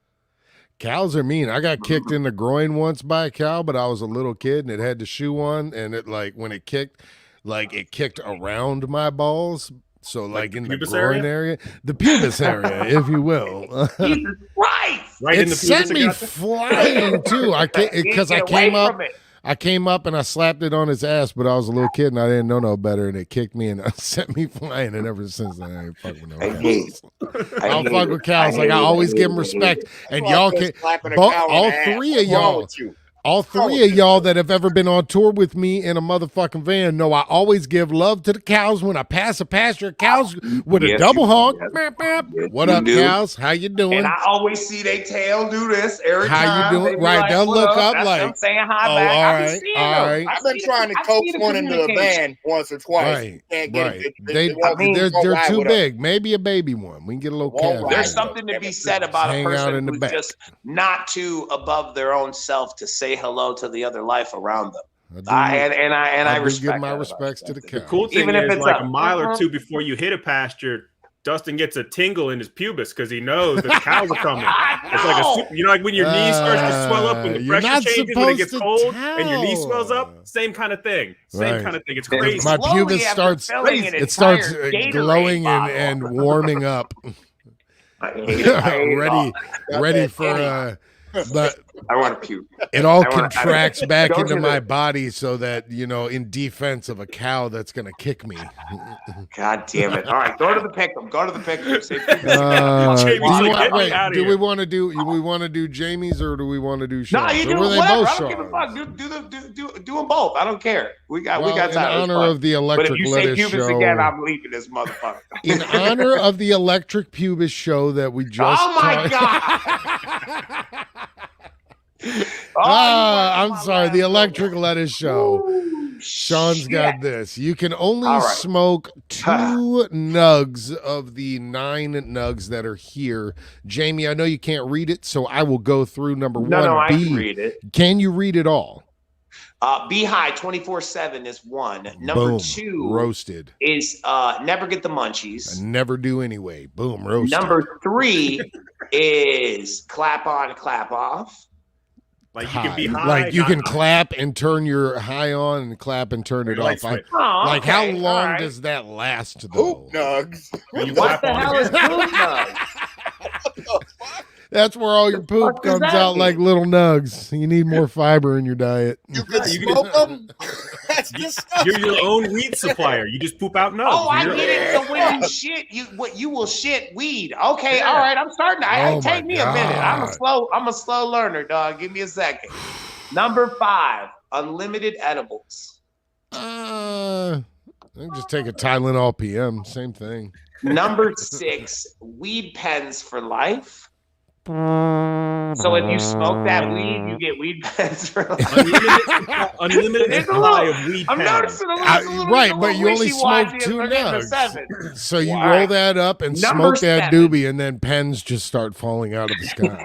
Cows are mean. I got kicked in the groin once by a cow, but I was a little kid and it had the shoe on, and it when it kicked, it kicked around my balls. So in the groin area, the pubis area, if you will. Jesus Christ! Right it sent me flying too. I can't because I came up. I came up and I slapped it on his ass, but I was a little kid and I didn't know no better, and it kicked me and sent me flying. And ever since then, I ain't fuck with no cows. I don't fuck with cows. I always give them respect. And y'all can, all three of y'all. All three of y'all that have ever been on tour with me in a motherfucking van know I always give love to the cows when I pass a pasture of cows with a double honk. Yes. What up, cows? How you doing? And I always see they tail do this every time. How you doing? Right, they'll look up I'm saying hi back. All right. I've been trying to coax one into the van once or twice. Right. Can't get it. They're too big. Maybe a baby one. We can get a little calf. There's something to be said about a person who's just not too above their own self to say hello to the other life around them. I respect give my respects to the cow. The cool thing even if it's a mile or two before you hit a pasture, Dustin gets a tingle in his pubis because he knows the cows are coming. It's like when your knee starts to swell up when the pressure changes when it gets cold and your knee swells up. Same kind of thing. It's crazy. My pubis starts glowing and warming up. ready for but I want to puke. It all contracts back into my body so that, in defense of a cow that's going to kick me. God damn it. All right, go to the pick'em. Do we want to do Jamie's or do we want to do Sean's? No, you do whatever. I don't give a fuck. Do them both. I don't care. We got time. In honor of the Electric Lettuce Show. But if you say pubis again, I'm leaving this motherfucker. In honor of the Electric Pubis Show that we just God. I'm sorry, the Electric Lettuce Show. Ooh, Sean's got this. You can only smoke 2 nugs of the 9 nugs that are here. Jamie, I know you can't read it, so I will go through number 1. No, I can read it. Can you read it all? Be high 24/7 is 1. Number 2 roasted is never get the munchies. I never do anyway. Boom, roasted. Number 3 is clap on, clap off. Like you can be high. Like you can clap and turn your high on and clap and turn it off. How long does that last though? Poop nugs. What the hell is poop nugs? What the fuck? That's where all your poop comes out like little nugs. You need more fiber in your diet. You can smoke them? You're your own weed supplier. You just poop out nugs. Oh, I get it. So when you shit, you will shit weed. Okay, all right. I'm starting to take me a minute. I'm a slow learner, dog. Give me a second. Number 5, unlimited edibles. I just take a Tylenol PM. Same thing. Number 6, weed pens for life. So if you smoke that weed, you get weed pens for life. Unlimited supply of weed pens. I'm noticing a little right, but you only smoke 2 nugs. So you roll that up and smoke that doobie, and then pens just start falling out of the sky.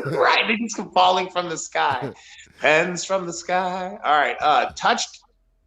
Right, they just come falling from the sky. Pens from the sky. All right, touched.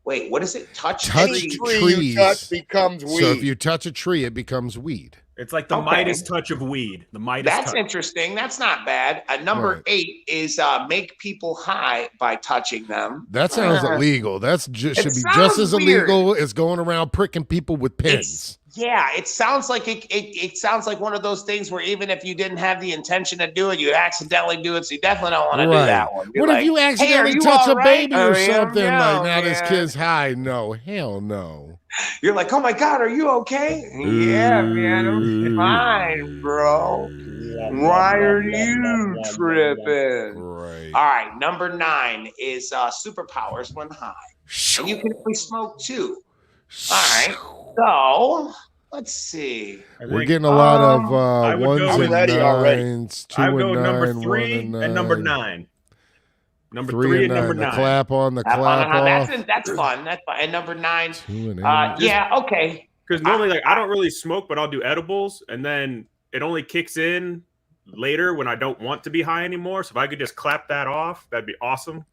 Wait, what is it? Touch trees. You touch becomes weed. So if you touch a tree, it becomes weed. It's like the Midas touch of weed. That's interesting. That's not bad. Number 8 is make people high by touching them. That sounds illegal. That should be just as illegal as going around pricking people with pins. It sounds like it sounds like one of those things where even if you didn't have the intention to do it, you accidentally do it. So you definitely don't want to do that one. What if you accidentally touch a baby or something? Now this kid's high. No, hell no. You're like, oh my God, are you okay? Yeah, man, I'm fine, bro. Why are you tripping? Right. All right, number 9 is superpowers when high. And you can only smoke 2. All right, so let's see. We're getting a lot of 1s and 9s, 2 and 9, number 3 and number 9. Number 3 and number 9. The clap on, the clap off. That's fun. That's fun. And number 9. 2 and 8. Yeah, okay. Because normally, like, I don't really smoke, but I'll do edibles, and then it only kicks in later when I don't want to be high anymore. So if I could just clap that off, that'd be awesome.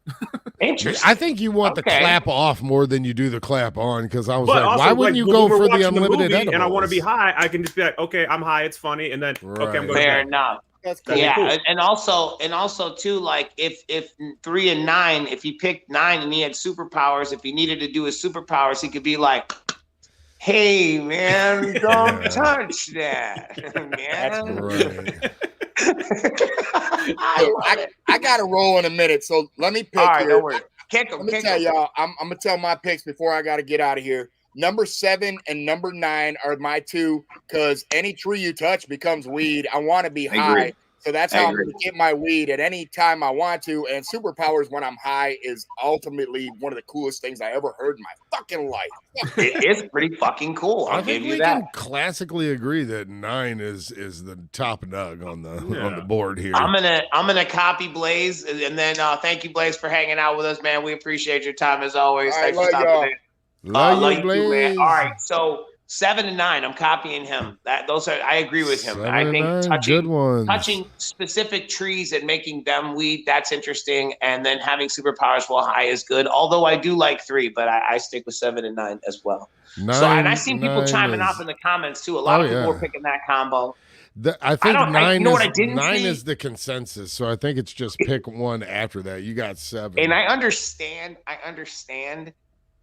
Interesting. I think you want the clap off more than you do the clap on, because I was also, why wouldn't you go for the unlimited edibles? And I want to be high, I can just be like, okay, I'm high, it's funny, and then okay, I'm going. Fair enough. That's cool. Yeah, cool. and also too, like if 3 and 9, if he picked 9 and he had superpowers, if he needed to do his superpowers, he could be like, "Hey man, don't touch that, man." I got to roll in a minute, so let me pick. All right, here. don't worry. Let me tell y'all, I'm gonna tell my picks before I got to get out of here. Number 7 and number 9 are my 2, because any tree you touch becomes weed. I want to be high, so that's how I'm going to get my weed at any time I want to. And superpowers when I'm high is ultimately one of the coolest things I ever heard in my fucking life. It is pretty fucking cool. I'll give you that. I think we can classically agree that 9 is the top nug on the board here. I'm gonna copy Blaze, and then thank you, Blaze, for hanging out with us, man. We appreciate your time as always. All right, Thanks for stopping in. Love you, Blaze. Man. All right, so 7 and 9, I'm copying him. I agree with him. I think touching specific trees and making them weed, that's interesting. And then having superpowers while high is good. Although I do like 3, but I stick with 7 and 9 as well. And I've seen people chiming up in the comments too. A lot of people are picking that combo. I think 9 is the consensus. So I think it's just pick one after that. You got 7. And I understand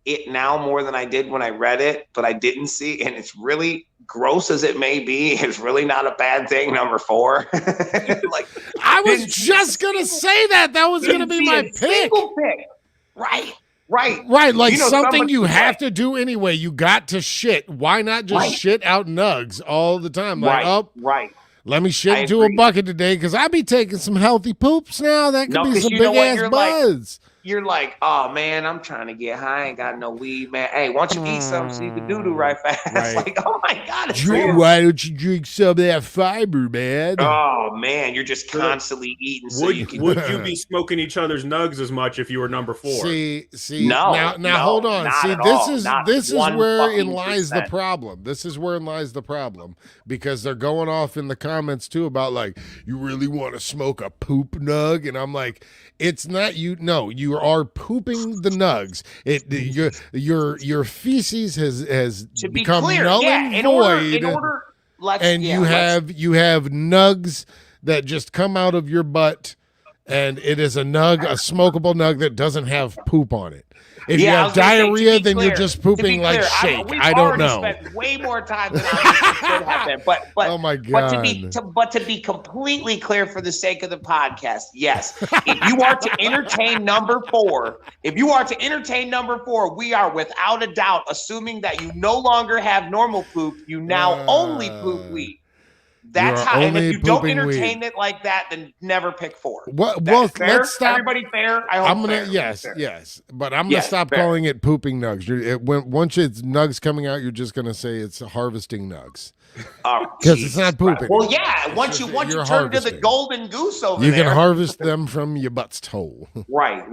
it now more than I did when I read it, but I didn't see, and it's really gross as it may be, it's really not a bad thing. Number 4. Like, I was just gonna say that was gonna be my pick. Right. Like, something you have to do anyway. You got to shit. Why not just shit out nugs all the time? Like, let me shit into a bucket today, because I be taking some healthy poops now. That could be some big ass buzz. You're like, oh man, I'm trying to get high. I ain't got no weed, man. Hey, why don't you eat something so you can do right fast? Right. Like, oh my God. Why don't you drink some of that fiber, man? Oh man, you're just constantly eating. Would you be smoking each other's nugs as much if you were number 4? See. Now hold on. See, this is wherein lies the problem. This is wherein lies the problem, because they're going off in the comments too about, like, you really want to smoke a poop nug, and I'm like, it's not you. No, you are pooping the nugs. Your feces has become null and void, and you have nugs that just come out of your butt, and it is a smokable nug that doesn't have poop on it. If you have diarrhea, then you're just pooping like shake. I don't know. Spent way more time than I should have been. But oh my God. But to be completely clear, for the sake of the podcast, yes. If you are to entertain number 4, we are without a doubt assuming that you no longer have normal poop. You now only poop weed. That's how. And if you don't entertain it like that, then never pick 4. Well, fair? Let's stop. Everybody fair? I hope yes. But I'm gonna stop calling it pooping nugs. Once it's nugs coming out, you're just gonna say it's harvesting nugs. Because it's not pooping. Well, yeah. Once you turn to the golden goose over there, you can harvest them from your butt's hole. Right.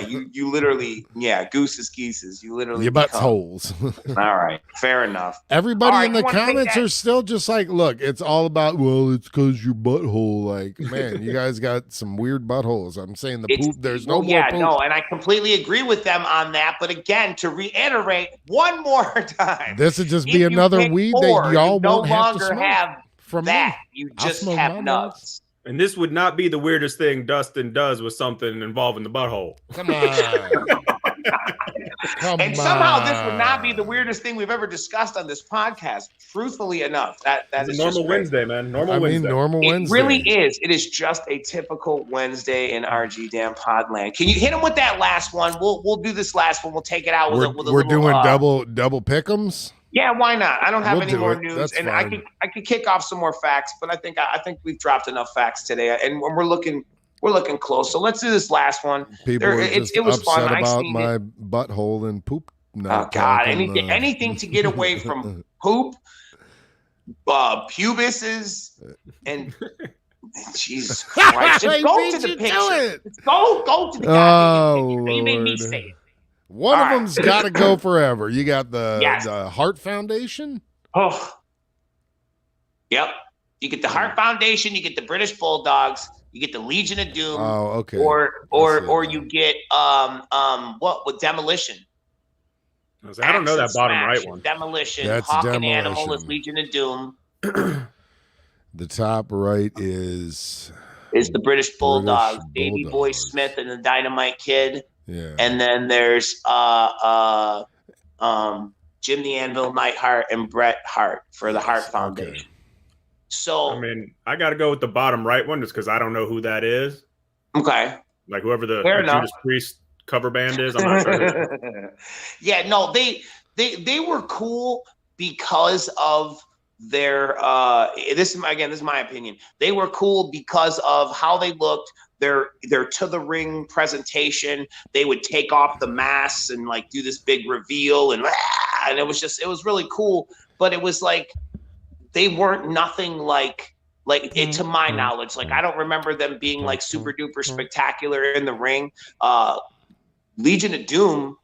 You literally, gooses, geeses. You literally your butt's holes. All right, fair enough. Everybody in the comments are still just like, look, it's all about, well, it's because your butthole. Like, man, you guys got some weird buttholes. I'm saying poop. There's no more poop. No, and I completely agree with them on that. But again, to reiterate one more time, this would just be another weed that y'all no won't longer have from that. You just have nuts. And this would not be the weirdest thing Dustin does with something involving the butthole. Come on. Somehow this would not be the weirdest thing we've ever discussed on this podcast. Truthfully enough, that is normal Wednesday, man. Normal Wednesday. Wednesday. It really is. It is just a typical Wednesday in RG Damn Podland. Can you hit him with that last one? We'll do this last one. We'll take it out with a we're doing double pick'ems. Yeah, why not? I don't have any more news, that's and fine. I could kick off some more facts, but I think we've dropped enough facts today, and we're looking close. So let's do this last one. People are just it was upset fun. About my butthole and poop. Oh God! Anything to get away from poop, pubises, and Jesus Christ! Just go to the picture. Go to the goddamn picture. You made me say it. One of them's got to go forever. You got the Heart Foundation. Oh, yep. You get the Heart Foundation. You get the British Bulldogs. You get the Legion of Doom. Oh, okay. Or you get with Demolition. I don't know that bottom right one. Demolition. That's Hawk Demolition. and Animal is Legion of Doom. The top right is the British Bulldogs, Davey Boy Smith and the Dynamite Kid. Yeah. And then there's Jim the Anvil Neidhart and Bret Hart for the Hart Foundation. Okay. So I mean, I got to go with the bottom right one just because I don't know who that is. Okay. Like whoever the Judas Priest cover band is. I'm not sure. Yeah, no, they were cool because of their this is my opinion. They were cool because of how they looked, their to the ring presentation. They would take off the masks and like do this big reveal and it was really cool, but it was like they weren't nothing like it, to my knowledge. Like I don't remember them being like super duper spectacular in the ring. Legion of Doom,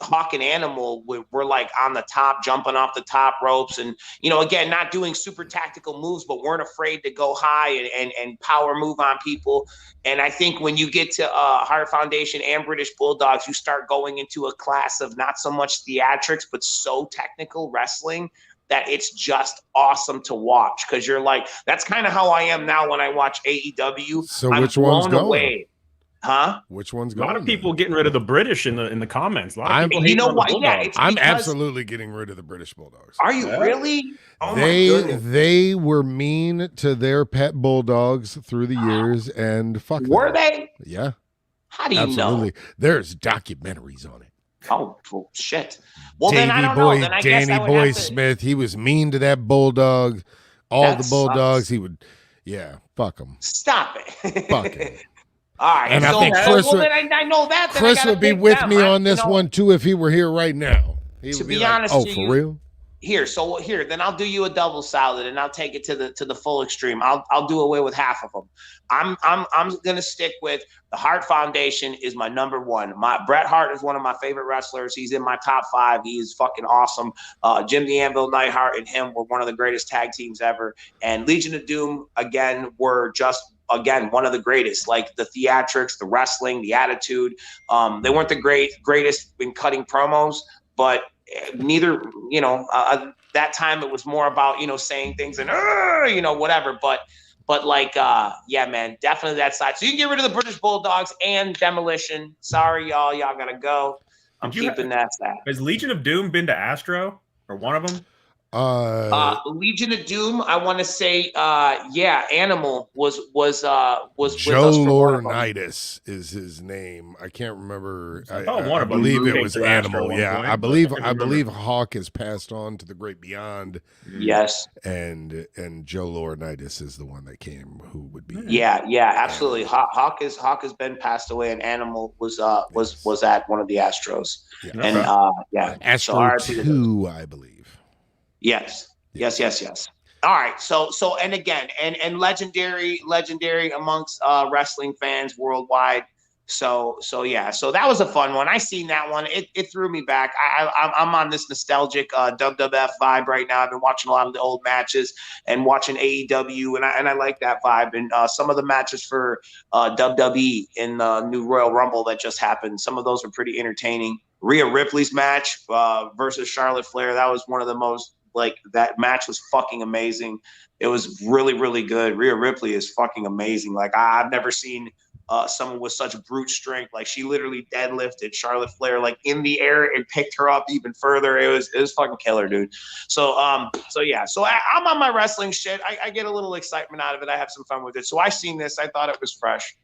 Hawk and Animal were like on the top, jumping off the top ropes, and again, not doing super tactical moves, but weren't afraid to go high and power move on people. And I think when you get to Heart Foundation and British Bulldogs, you start going into a class of not so much theatrics, but so technical wrestling that it's just awesome to watch, because you're like, that's kind of how I am now when I watch AEW. So which one's going? Away. Huh? Which one's A going? lot of people getting rid of the British in the comments. A lot of people you know what? Yeah, I'm absolutely getting rid of the British Bulldogs. Are you really? Oh my goodness. They were mean to their pet bulldogs through the years, and fuck. Were they? Yeah. How do you know? There's documentaries on it. Oh, well, shit. Well, then I don't know. Then I guess Danny Boy Smith, he was mean to that bulldog. All the bulldogs, he would, fuck them. Stop it. Fuck him. All right. And I think Chris I know that. Chris would be with me on this one too if he were here right now. He to would be honest, oh, for real? Here, then I'll do you a double salad, and I'll take it to the full extreme. I'll do away with half of them. I'm gonna stick with the Hart Foundation is my number one. Bret Hart is one of my favorite wrestlers. He's in my top 5. He is fucking awesome. Jim the Anvil Neidhart and him were one of the greatest tag teams ever. And Legion of Doom again were just one of the greatest. Like the theatrics, the wrestling, the attitude. They weren't the greatest in cutting promos, but neither, that time it was more about, saying things and, whatever. But like, man, definitely that side. So you can get rid of the British Bulldogs and Demolition. Sorry, y'all gotta go. I'm keeping that. Has Legion of Doom been to Astro or one of them? Legion of Doom, I want to say, Animal was Joe with us for Laurinaitis is his name. I can't remember. I believe it was Animal. Yeah, I believe Hawk has passed on to the great beyond. Yes, and Joe Laurinaitis is the one that came. Who would be? Yeah, absolutely. Hawk has been passed away, and Animal was at one of the Astros. Yeah. And Astro 2, I believe. Yes. All right. So and again, and legendary amongst wrestling fans worldwide. So that was a fun one. I seen that one. It threw me back. I'm on this nostalgic WWF vibe right now. I've been watching a lot of the old matches and watching AEW, and I like that vibe. And some of the matches for WWE in the new Royal Rumble that just happened, some of those were pretty entertaining. Rhea Ripley's match versus Charlotte Flair, that was one of the most, that match was fucking amazing. It was really, really good. Rhea Ripley is fucking amazing. Like I've never seen someone with such brute strength. Like she literally deadlifted Charlotte Flair like in the air and picked her up even further. It was fucking killer, dude. So I'm on my wrestling shit. I get a little excitement out of it. I have some fun with it. So I seen this. I thought it was fresh.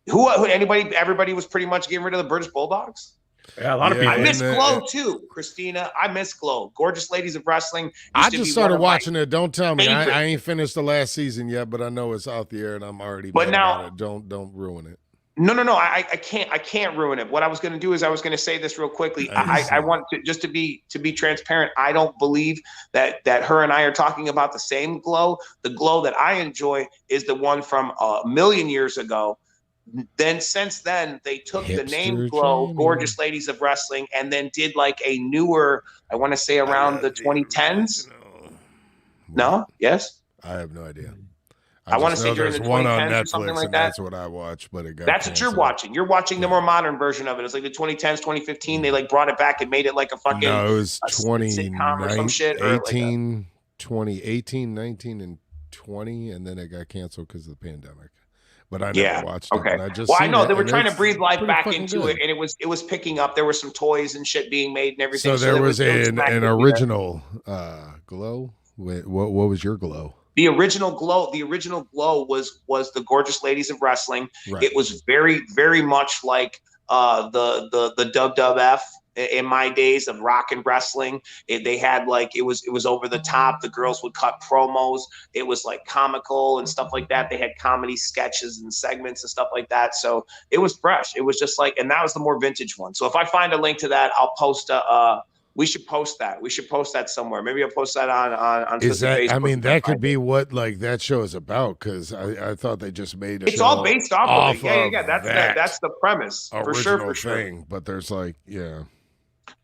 Everybody was pretty much getting rid of the British Bulldogs. Yeah, a lot of people. I miss Glow too, Christina. I miss Glow. Gorgeous Ladies of Wrestling. I just started watching it. Don't tell me. I ain't finished the last season yet, but I know it's out the air, and I'm already. But now, don't ruin it. No. I can't ruin it. What I was going to do is I was going to say this real quickly. I want to just to be transparent. I don't believe that her and I are talking about the same Glow. The Glow that I enjoy is the one from a million years ago. then since then they took Hipster the name Glow, training. Gorgeous Ladies of Wrestling, and then did like a newer, I want to say around the 2010s. No? Yes? I have no idea. I want to say during there's the one on 2010s or something Netflix, like and that. that's what I watch. But it got that's canceled. what you're watching. You're watching the more modern version of it. It's like the 2010s, 2015. They like brought it back and made it like a fucking no, it was sitcom or some shit. 2018, 19, and 20, and then it got canceled because of the pandemic. But I never watched it. Okay. I know they were trying to breathe life back into it, and it was picking up. There were some toys and shit being made and everything. So there was an original Glow. What was your Glow? The original Glow was the Gorgeous Ladies of Wrestling. Right. It was very, very much like the WWF in my days of rock and wrestling. They had like it was over the top. The girls would cut promos. It was like comical and stuff like that. They had comedy sketches and segments and stuff like that. So it was fresh. It was just like, and that was the more vintage one. So if I find a link to that, I'll post we should post that. We should post that somewhere. Maybe I'll post that on Is that, Facebook. I mean, that could be what like that show is about, because I thought they just made a it's show all based off of it. Yeah. That's the premise. For sure. But there's like,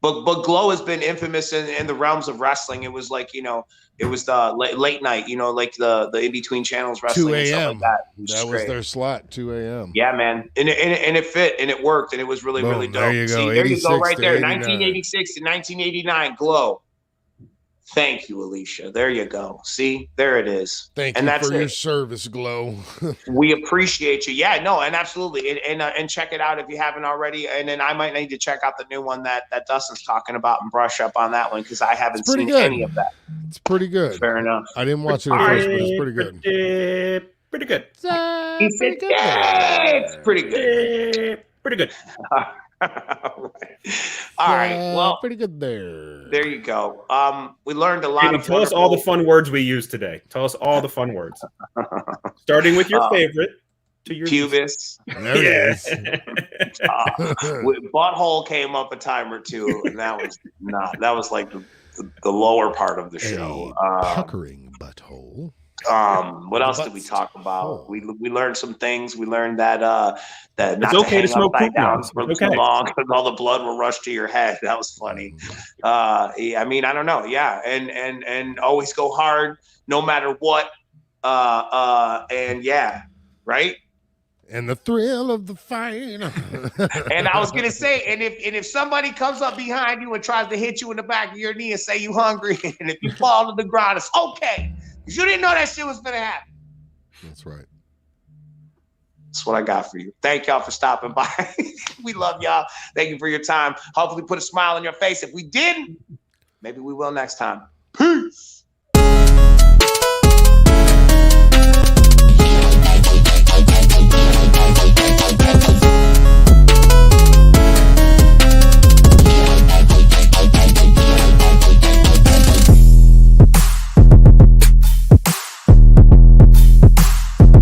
But Glow has been infamous in the realms of wrestling. It was like, it was the late night, like the in-between channels wrestling 2 and stuff like that. That was their slot, 2 a.m. Yeah, man. And it fit and it worked and it was really, really dope. There you go. See, there you go right there. 1986 to 1989, Glow. Thank you, Alicia. There you go. See, there it is. Thank you for your service, Glow. We appreciate you. Yeah, no, and absolutely. And check it out if you haven't already. And then I might need to check out the new one that Dustin's talking about and brush up on that one, because I haven't seen any of that. It's pretty good. Fair enough. I didn't watch it at first, but it's pretty good. Pretty good. He said, it's pretty good. Pretty good. All right. Well, pretty good there. There you go. We learned a lot. Tell us all the fun words we use today. Tell us all the fun words. Starting with your favorite to your pubis. There it is. Butthole came up a time or two, and that was like the lower part of the show. Puckering butthole. What else did we talk about? We learned some things. We learned that it's okay to smoke poop down for too long because all the blood will rush to your head. That was funny. I mean, I don't know. Yeah, and always go hard no matter what. And yeah, right. And the thrill of the fight. And I was gonna say, and if somebody comes up behind you and tries to hit you in the back of your knee and say you hungry, and if you fall to the ground, it's okay. Because you didn't know that shit was going to happen. That's right. That's what I got for you. Thank y'all for stopping by. We love y'all. Thank you for your time. Hopefully put a smile on your face. If we didn't, maybe we will next time. Peace.